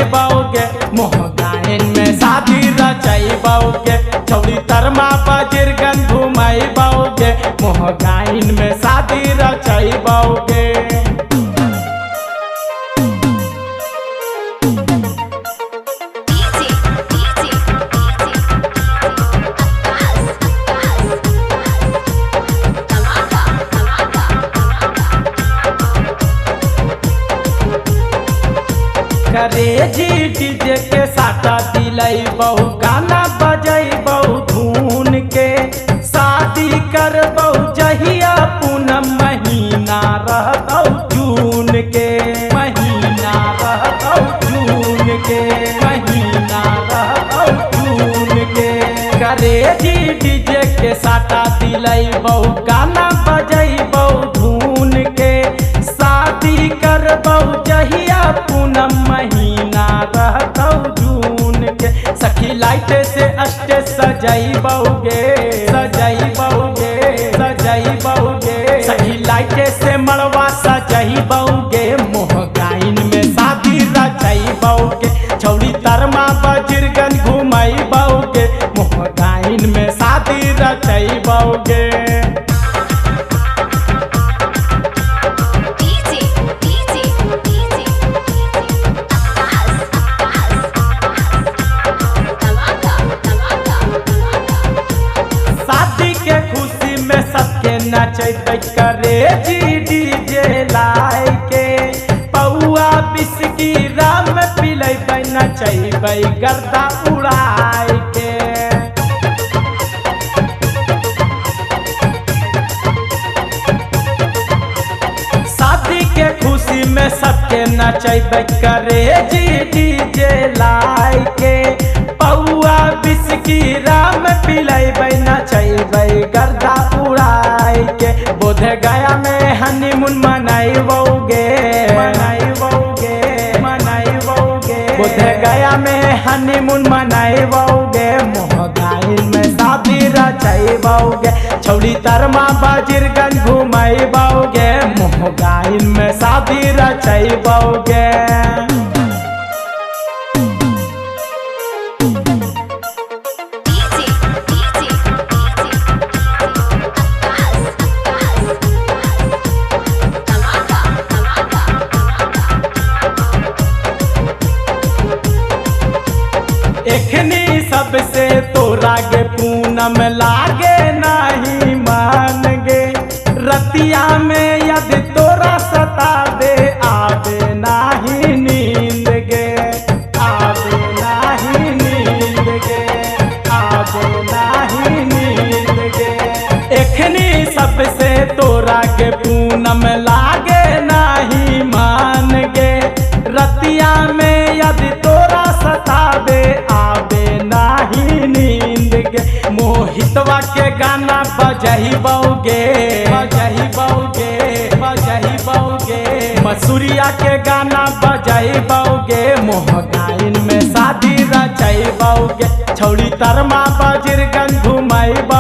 घुमाइबोगे, मोहगाइन में शादी रचाइबोगे। छौड़ी तरमा बजरगन घुमाइबोगे, मोहगाइन में शादी रचाइबोगे। क्रेजी डीजे के साटा दिलैबहु, गाना बजैबहु धुन के। शादी करबहु जहिया पूनम महीना रहतौ जून के, महीना रहतौ जून के, महीना रहतौ जून के। क्रेजी डीजे के साटा दिलैबहु, गाना बजैबहु धुन के। शादी करबहु जहिया पूनम महीना रहतौ जून के। सखी लाइट से स्टेज सजाइबोगे, सजाइबोगे, सजाइबोगे। सखी लाइट से मड़वा सजाइबोगे, मोहगाइन में शादी रचाइबोगे। छौड़ी तरमा बजरगन घुमाइबोगे, मोहगाइन में शादी रचाइबोगे। नचैबै क्रेजी डीजे लाइके, पौआ बिस्की राम पिलैबै, नचैबै गर्दा उड़ाई के। शादी के खुशी में सबके नचैबै क्रेजी डीजे लाइके, पौआ बिस्की राम पिलैबै, नचैबै गर्दा उड़ाई के। बोध गया में हनीमून मनाइबोगे, मनाइबोगे, मनाइबोगे। बोध गया में हनीमून मनाइबोगे, मोहगाइन में शादी रचाइबोगे। छौड़ी तरमा बजरगन घुमाइबोगे, मोहगाइन में शादी रचाइबोगे। एखनी सबसे तोरा गे पूनम लागे नहीं मान गे। रतिया में यदि तोरा सतावे, आवे नहीं नींद गे, आवे नहीं नींद गे, आवे नहीं नींद गे। एखनी सबसे तोरा गे पूनम लागे नहीं मान गे। रतिया में यदि तोरा सतावे, आवे नाही नींद गे। मोहितवा के गाना बजहिबोगे, बजहिबोगे, बजहिबोगे। मसूरिया के गाना बजहिबोगे, मोहगाइन में शादी रचाइबोगे। छौड़ी तरमा बजरगन घुमाइबोगे।